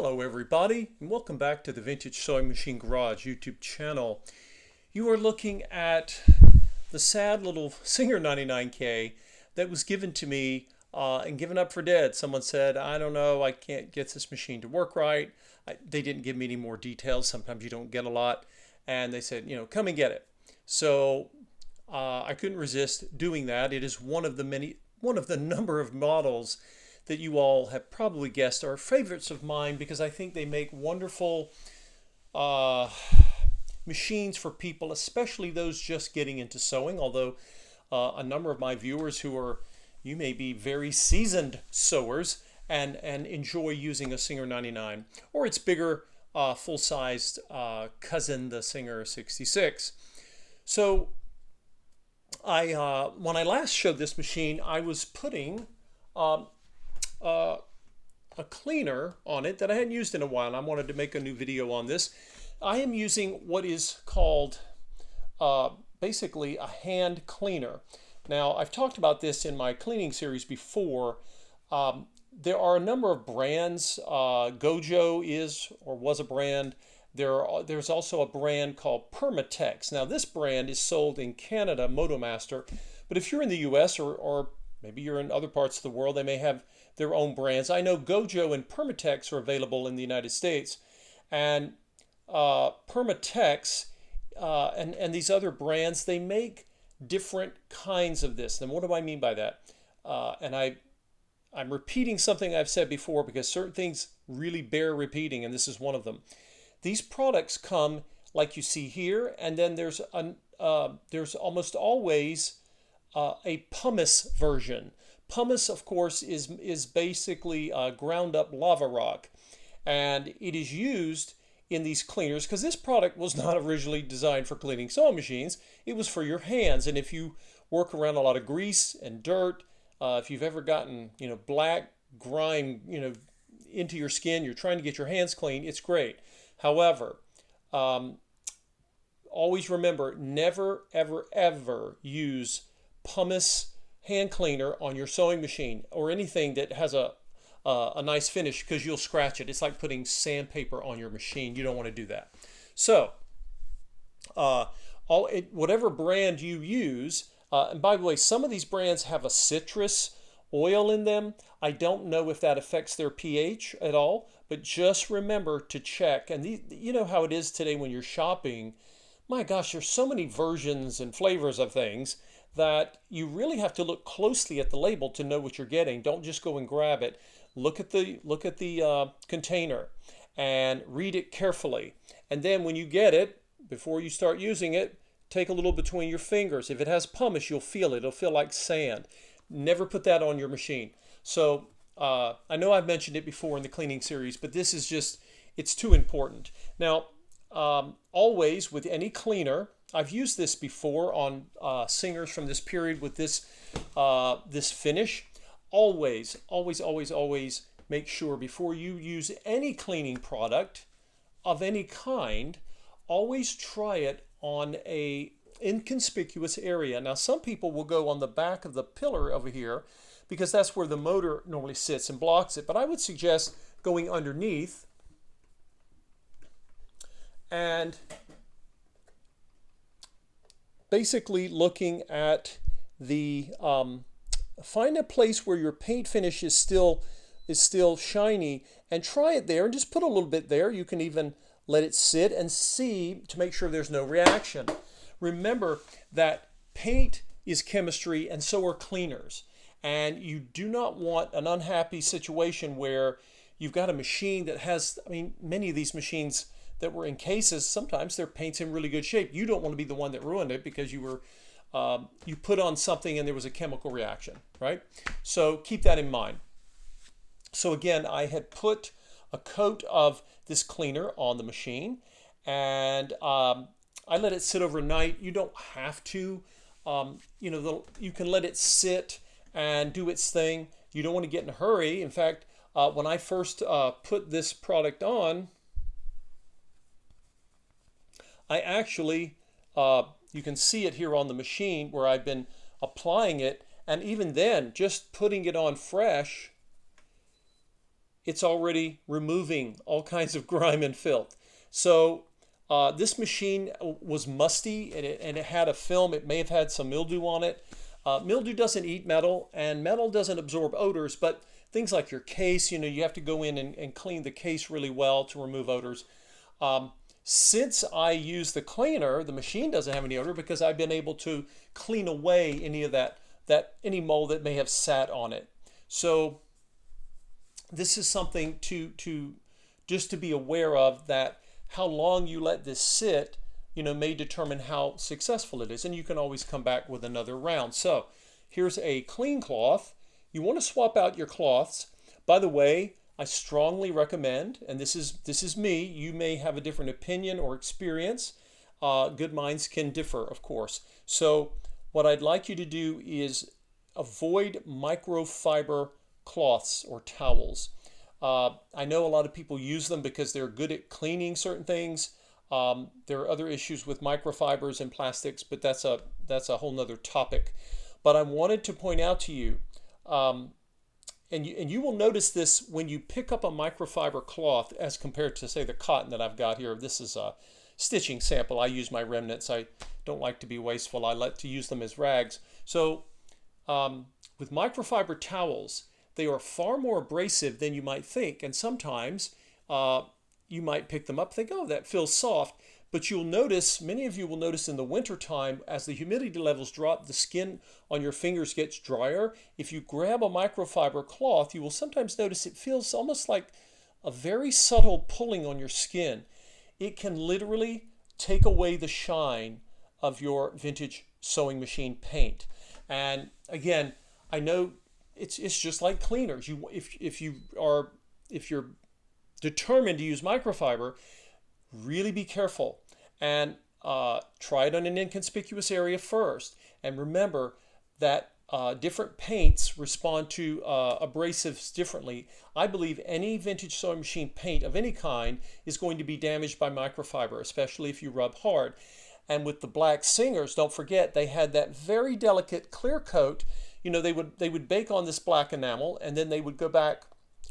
Hello everybody, and welcome back to the Vintage Sewing Machine Garage YouTube channel. You are looking at the sad little Singer 99K that was given to me and given up for dead. Someone said, I don't know, I can't get this machine to work right. They didn't give me any more details. Sometimes you don't get a lot. And they said, come and get it. So I couldn't resist doing that. It is one of the number of models that you all have probably guessed are favorites of mine because I think they make wonderful machines for people, especially those just getting into sewing. Although a number of my viewers you may be very seasoned sewers and enjoy using a Singer 99 or its bigger full-sized cousin, the Singer 66. So when I last showed this machine, I was putting a cleaner on it that I hadn't used in a while, and I wanted to make a new video on this. I am using what is called basically a hand cleaner. Now, I've talked about this in my cleaning series before. There are a number of brands. Gojo is or was a brand. There's also a brand called Permatex. Now, this brand is sold in Canada, Motomaster, but if you're in the US or maybe you're in other parts of the world, they may have their own brands. I know Gojo and Permatex are available in the United States. And Permatex and these other brands, they make different kinds of this. And what do I mean by that? I'm repeating something I've said before because certain things really bear repeating, and this is one of them. These products come like you see here, and then there's almost always a pumice version. Pumice, of course, is basically ground up lava rock, and it is used in these cleaners because this product was not originally designed for cleaning sewing machines. It was for your hands, and if you work around a lot of grease and dirt, if you've ever gotten black grime into your skin, you're trying to get your hands clean, it's great. However, always remember, never ever ever use pumice hand cleaner on your sewing machine or anything that has a nice finish, because you'll scratch it. It's like putting sandpaper on your machine. You don't want to do that. So whatever brand you use, and by the way, some of these brands have a citrus oil in them. I don't know if that affects their pH at all, but just remember to check. And you know how it is today when you're shopping. My gosh, there's so many versions and flavors of things that you really have to look closely at the label to know what you're getting. Don't just go and grab it. Look at the container and read it carefully. And then when you get it, before you start using it, take a little between your fingers. If it has pumice, you'll feel it. It'll feel like sand. Never put that on your machine. So I know I've mentioned it before in the cleaning series, but this is just, it's too important. Now, always with any cleaner, I've used this before on Singers from this period with this finish. Always, always, always, always make sure before you use any cleaning product of any kind, always try it on a inconspicuous area. Now, some people will go on the back of the pillar over here because that's where the motor normally sits and blocks it. But I would suggest going underneath and basically looking at the find a place where your paint finish is still shiny and try it there and just put a little bit there. You can even let it sit and see to make sure there's no reaction. Remember that paint is chemistry and so are cleaners, and you do not want an unhappy situation where you've got a machine that has, many of these machines that were in cases, sometimes their paint's in really good shape. You don't want to be the one that ruined it because you put on something and there was a chemical reaction, right? So keep that in mind. So again, I had put a coat of this cleaner on the machine, and I let it sit overnight. You don't have to. You can let it sit and do its thing. You don't want to get in a hurry. In fact, when I first put this product on, I actually, you can see it here on the machine where I've been applying it, and even then, just putting it on fresh, it's already removing all kinds of grime and filth. So this machine was musty, and it had a film. It may have had some mildew on it. Mildew doesn't eat metal, and metal doesn't absorb odors, but things like your case, you have to go in and clean the case really well to remove odors. Since I use the cleaner, the machine doesn't have any odor because I've been able to clean away any of that any mold that may have sat on it. So this is something to just to be aware of, that how long you let this sit, may determine how successful it is. And you can always come back with another round. So here's a clean cloth. You want to swap out your cloths. By the way, I strongly recommend, and this is me, you may have a different opinion or experience. Good minds can differ, of course. So what I'd like you to do is avoid microfiber cloths or towels. I know a lot of people use them because they're good at cleaning certain things. There are other issues with microfibers and plastics, but that's a whole nother topic. But I wanted to point out to you, and you will notice this when you pick up a microfiber cloth as compared to, say, the cotton that I've got here. This is a stitching sample. I use my remnants. I don't like to be wasteful. I like to use them as rags. So with microfiber towels, they are far more abrasive than you might think. And sometimes you might pick them up and think, oh, that feels soft. But you'll notice, many of you will notice in the wintertime, as the humidity levels drop, the skin on your fingers gets drier. If you grab a microfiber cloth, you will sometimes notice it feels almost like a very subtle pulling on your skin. It can literally take away the shine of your vintage sewing machine paint. And again, I know it's just like cleaners. If you're determined to use microfiber, really be careful and try it on an inconspicuous area first. And remember that different paints respond to abrasives differently. I believe any vintage sewing machine paint of any kind is going to be damaged by microfiber, especially if you rub hard. And with the Black Singers, don't forget, they had that very delicate clear coat. They would bake on this black enamel, and then they would go back.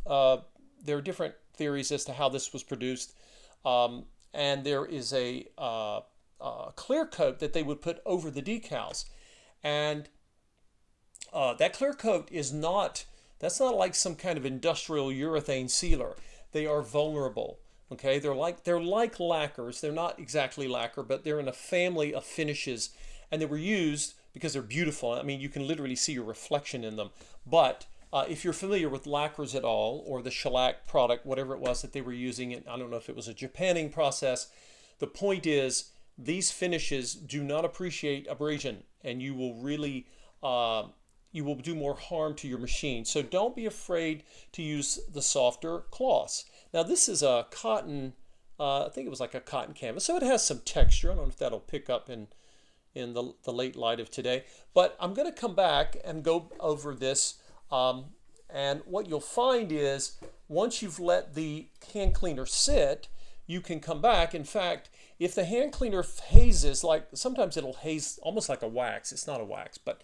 There are different theories as to how this was produced. And there is a clear coat that they would put over the decals. And that clear coat that's not like some kind of industrial urethane sealer. They are vulnerable. Okay, they're like lacquers. They're not exactly lacquer, but they're in a family of finishes, and they were used because they're beautiful. I mean, you can literally see your reflection in them. But if you're familiar with lacquers at all, or the shellac product, whatever it was that they were using, I don't know if it was a Japanning process. The point is, these finishes do not appreciate abrasion, and you will really you will do more harm to your machine. So don't be afraid to use the softer cloths. Now this is a cotton, I think it was like a cotton canvas, so it has some texture. I don't know if that'll pick up in the late light of today. But I'm going to come back and go over this. And what you'll find is, once you've let the hand cleaner sit, you can come back. In fact, if the hand cleaner hazes, like sometimes it'll haze almost like a wax. It's not a wax, but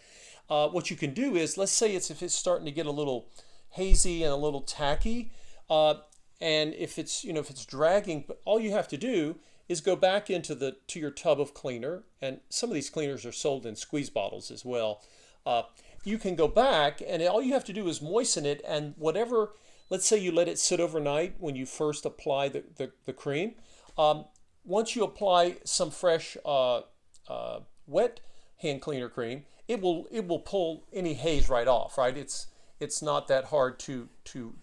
what you can do is, let's say if it's starting to get a little hazy and a little tacky, and if it's dragging, all you have to do is go back to your tub of cleaner, and some of these cleaners are sold in squeeze bottles as well. You can go back, and all you have to do is moisten it, and whatever, let's say you let it sit overnight when you first apply the cream. Once you apply some fresh wet hand cleaner cream, it will pull any haze right off, right? It's not that hard to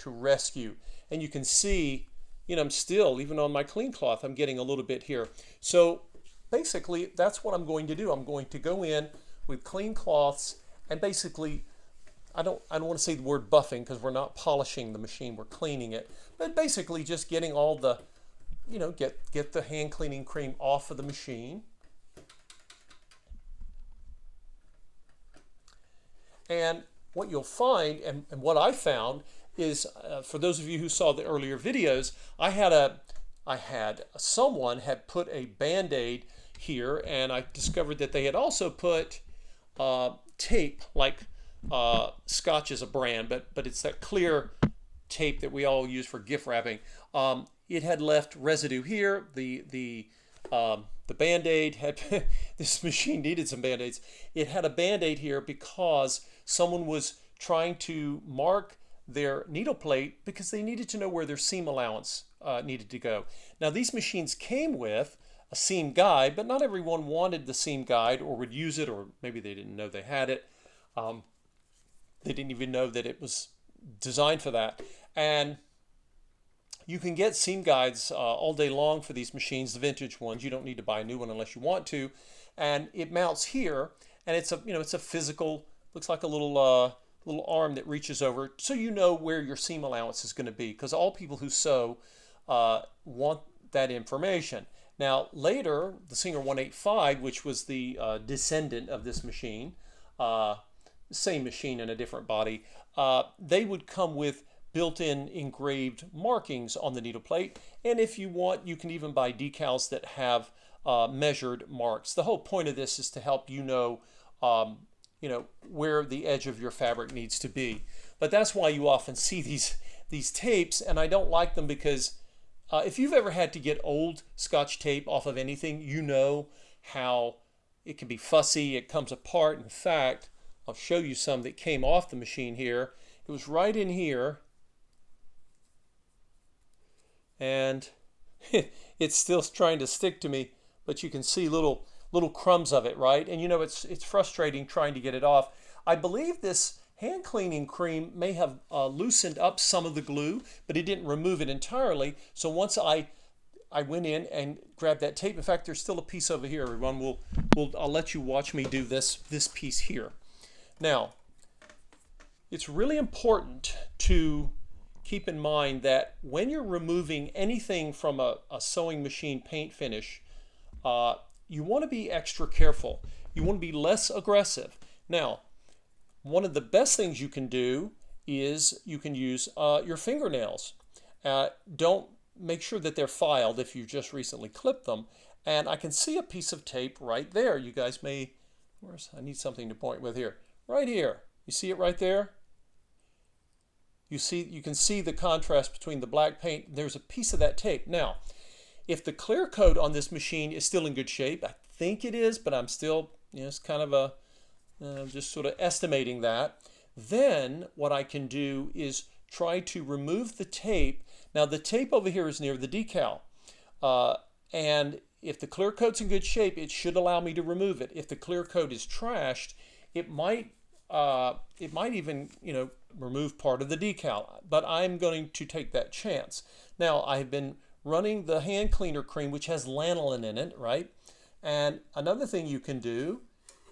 rescue. And you can see, I'm still, even on my clean cloth, I'm getting a little bit here. So basically, that's what I'm going to do. I'm going to go in with clean cloths, and basically, I don't want to say the word buffing because we're not polishing the machine, we're cleaning it. But basically just getting all the, get the hand cleaning cream off of the machine. And what you'll find, and what I found, is for those of you who saw the earlier videos, someone had put a Band-Aid here, and I discovered that they had also put tape, like Scotch is a brand, but it's that clear tape that we all use for gift wrapping. It had left residue here. The Band-Aid had, this machine needed some Band-Aids. It had a Band-Aid here because someone was trying to mark their needle plate because they needed to know where their seam allowance needed to go. Now these machines came with a seam guide, but not everyone wanted the seam guide or would use it, or maybe they didn't know they had it. They didn't even know that it was designed for that. And you can get seam guides all day long for these machines, the vintage ones. You don't need to buy a new one unless you want to. And it mounts here, and it's a, it's a physical, looks like a little little arm that reaches over, so you know where your seam allowance is going to be, because all people who sew want that information. Now later, the Singer 185, which was the descendant of this machine, same machine in a different body, they would come with built-in engraved markings on the needle plate, and if you want, you can even buy decals that have measured marks. The whole point of this is to help you know where the edge of your fabric needs to be. But that's why you often see these tapes, and I don't like them because if you've ever had to get old Scotch tape off of anything, you know how it can be fussy, it comes apart. In fact, I'll show you some that came off the machine here. It was right in here, and it's still trying to stick to me, but you can see little crumbs of it, right? And it's frustrating trying to get it off. I believe this hand cleaning cream may have loosened up some of the glue, but it didn't remove it entirely. So once I went in and grabbed that tape, in fact, there's still a piece over here, everyone. I'll let you watch me do this piece here. Now, it's really important to keep in mind that when you're removing anything from a sewing machine paint finish, you want to be extra careful. You want to be less aggressive. Now, one of the best things you can do is you can use your fingernails. Don't make sure that they're filed if you just recently clipped them. And I can see a piece of tape right there. You guys may, I need something to point with here. Right here. You see it right there? You can see the contrast between the black paint. There's a piece of that tape. Now, if the clear coat on this machine is still in good shape, I think it is, but I'm still, it's kind of a, just sort of estimating that. Then what I can do is try to remove the tape. Now the tape over here is near the decal. And if the clear coat's in good shape, it should allow me to remove it. If the clear coat is trashed, it might even, remove part of the decal, but I'm going to take that chance. Now I've been running the hand cleaner cream, which has lanolin in it, right? And another thing you can do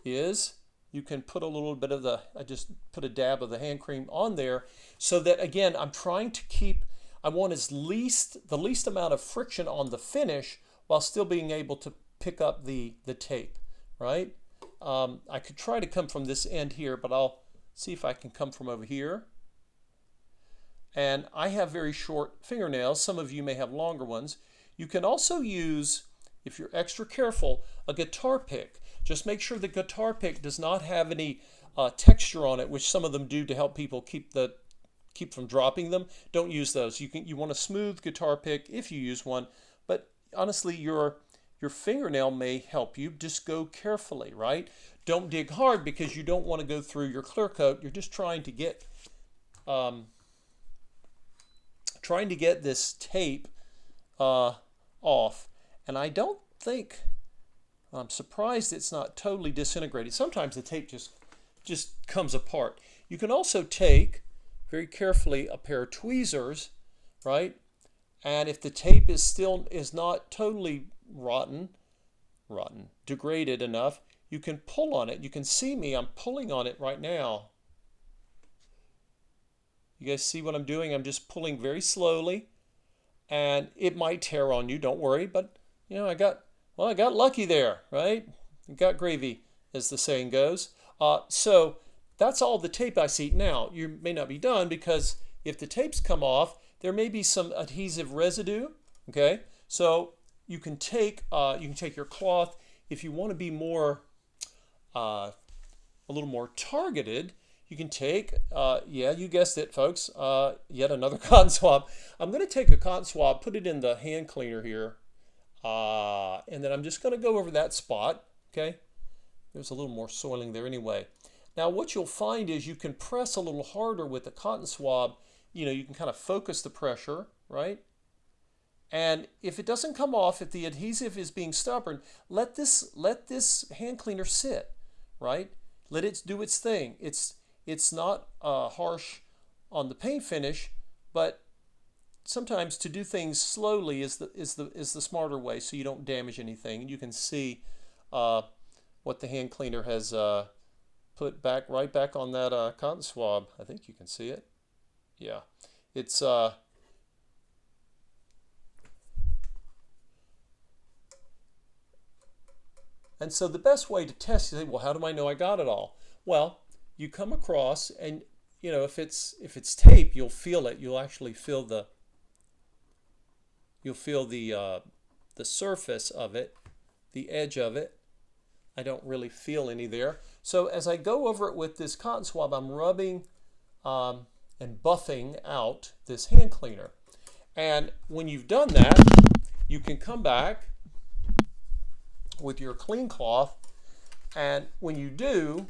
is you can put a little bit of I just put a dab of the hand cream on there, so that again, I'm trying to keep, I want the least amount of friction on the finish while still being able to pick up the tape, right? I could try to come from this end here, but I'll see if I can come from over here. And I have very short fingernails. Some of you may have longer ones. You can also use, if you're extra careful, a guitar pick. Just make sure the guitar pick does not have any texture on it, which some of them do to help people keep from dropping them. Don't use those. You want a smooth guitar pick if you use one, but honestly, your fingernail may help you. Just go carefully, right? Don't dig hard because you don't want to go through your clear coat. You're just trying to get this tape off. And I don't think, I'm surprised it's not totally disintegrated. Sometimes the tape just comes apart. You can also take, very carefully, a pair of tweezers, right? And if the tape is not totally degraded enough, you can pull on it. You can see me, I'm pulling on it right now. You guys see what I'm doing? I'm just pulling very slowly, and it might tear on you, don't worry, but I got lucky there, right? Got gravy, as the saying goes. So that's all the tape I see. Now, you may not be done, because if the tapes come off, there may be some adhesive residue, okay? So you can take your cloth. If you want to be more, a little more targeted, you can take, yeah, you guessed it, folks, yet another cotton swab. I'm going to take a cotton swab, put it in the hand cleaner here, and then I'm just going to go over that spot, okay? There's a little more soiling there anyway. Now what you'll find is you can press a little harder with the cotton swab. You know, you can kind of focus the pressure, right? And if it doesn't come off, if the adhesive is being stubborn, let this hand cleaner sit, right? Let it do its thing. It's not harsh on the paint finish, but sometimes to do things slowly is the smarter way, so you don't damage anything. And you can see what the hand cleaner has put right back on that cotton swab. I think you can see it. Yeah, it's and so the best way to test, you say, well, how do I know I got it all? Well, you come across, and you know, if it's tape, you'll feel it. You'll actually feel the the surface of it, the edge of it. I don't really feel any there. So as I go over it with this cotton swab, I'm rubbing and buffing out this hand cleaner. And when you've done that, you can come back with your clean cloth, and when you do,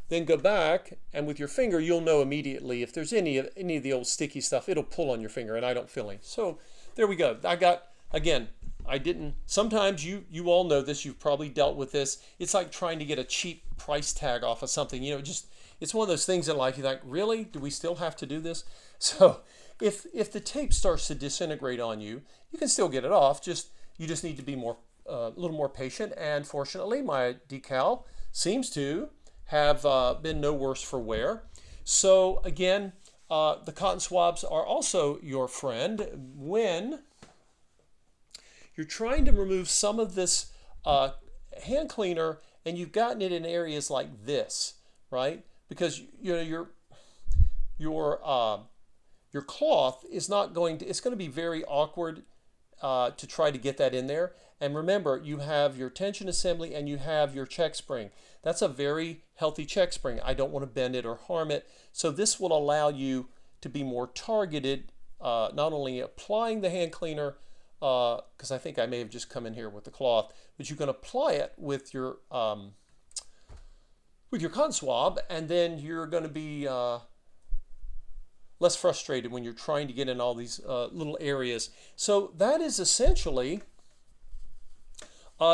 then go back, and with your finger, you'll know immediately if there's any of the old sticky stuff. It'll pull on your finger, and I don't feel any. So there we go. I didn't. Sometimes you all know this. You've probably dealt with this. It's like trying to get a cheap price tag off of something. You know, just it's one of those things in life. You think, really? Do we still have to do this? So if the tape starts to disintegrate on you, you can still get it off. You just need to be a little more patient. And fortunately, my decal seems to have been no worse for wear. So again, the cotton swabs are also your friend when you're trying to remove some of this hand cleaner and you've gotten it in areas like this, right? Because you know your cloth is not going to, it's going to be very awkward to try to get that in there. And remember, you have your tension assembly and you have your check spring. That's a very healthy check spring. I don't want to bend it or harm it. So this will allow you to be more targeted, not only applying the hand cleaner, because I think I may have just come in here with the cloth, but you can apply it with your cotton swab, and then you're going to be less frustrated when you're trying to get in all these little areas. So that is essentially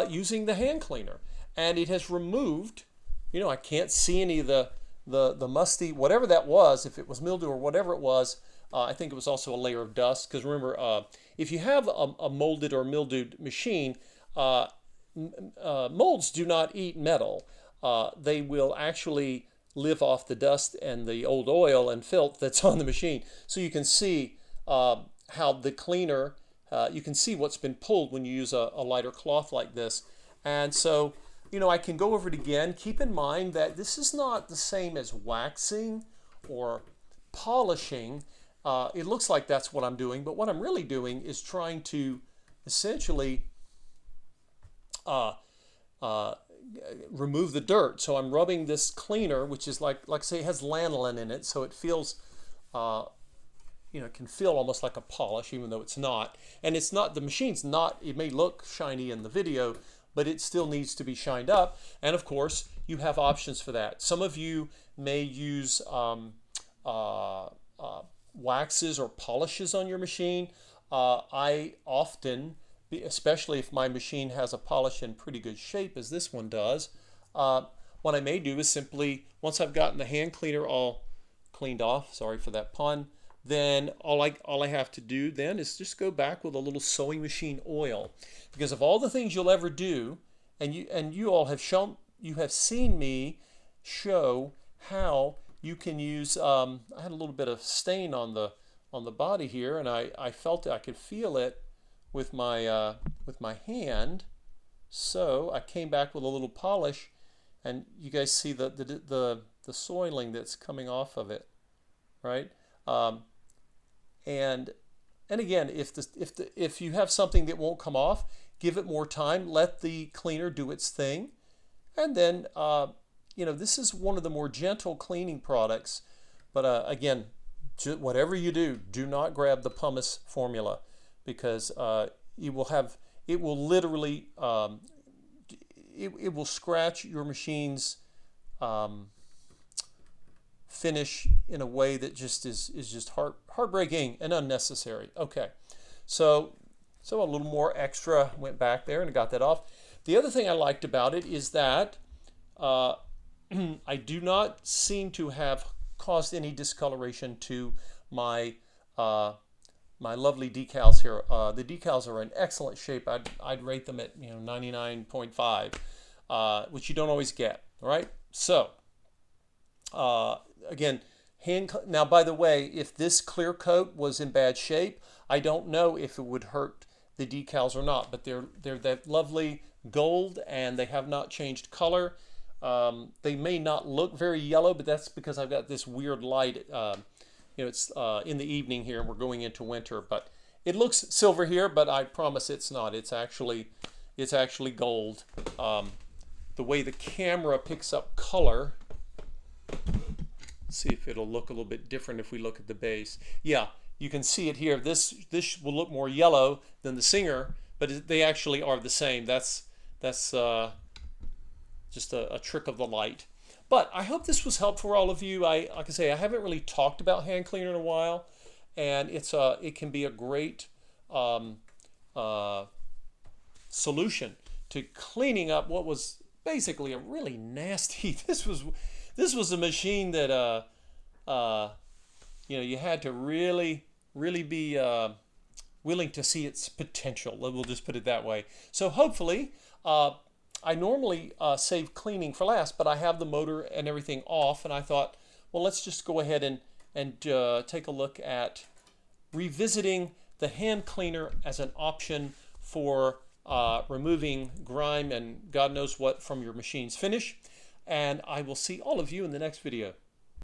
using the hand cleaner, and it has removed, you know, I can't see any of the musty, whatever that was, if it was mildew or whatever it was. I think it was also a layer of dust, because remember, if you have a molded or mildewed machine, molds do not eat metal. They will actually live off the dust and the old oil and filth that's on the machine. So you can see how the cleaner, you can see what's been pulled when you use a lighter cloth like this. And so, you know, I can go over it again. Keep in mind that this is not the same as waxing or polishing. It looks like that's what I'm doing, but what I'm really doing is trying to essentially remove the dirt. So I'm rubbing this cleaner, which is like say it has lanolin in it, so it feels, you know, it can feel almost like a polish, even though it's not. And it's not, the machine's not, it may look shiny in the video, but it still needs to be shined up. And of course, you have options for that. Some of you may use waxes or polishes on your machine. I often, especially if my machine has a polish in pretty good shape as this one does, what I may do is simply, once I've gotten the hand cleaner all cleaned off, sorry for that pun, then all I have to do then is just go back with a little sewing machine oil. Because of all the things you'll ever do, and you all have shown, you have seen me show how you can use, I had a little bit of stain on the body here, and I felt it, I could feel it with my hand. So I came back with a little polish, and you guys see the soiling that's coming off of it, right? And again, if you have something that won't come off, give it more time. Let the cleaner do its thing, and then you know, this is one of the more gentle cleaning products. But again, whatever you do, do not grab the pumice formula, because you will have, it will literally, it will scratch your machine's finish in a way that just is just heartbreaking and unnecessary. Okay, so a little more extra went back there and got that off. The other thing I liked about it is that I do not seem to have caused any discoloration to my my lovely decals here. The decals are in excellent shape. I'd rate them at 99.5, which you don't always get. All right, so again, now by the way, if this clear coat was in bad shape, I don't know if it would hurt the decals or not, but they're that lovely gold and they have not changed color. They may not look very yellow, but that's because I've got this weird light. It's in the evening here and we're going into winter, but it looks silver here, but I promise it's not. It's actually gold. The way the camera picks up color, see if it'll look a little bit different if we look at the base. Yeah, you can see it here. This will look more yellow than the Singer, but they actually are the same. That's just a trick of the light. But I hope this was helpful for all of you. Like I say, I haven't really talked about hand cleaner in a while, and it can be a great solution to cleaning up what was basically a really nasty. This was a machine that you had to really be willing to see its potential. We'll just put it that way. So hopefully, I normally save cleaning for last, but I have the motor and everything off, and I thought, well, let's just go ahead and take a look at revisiting the hand cleaner as an option for removing grime and God knows what from your machine's finish. And I will see all of you in the next video.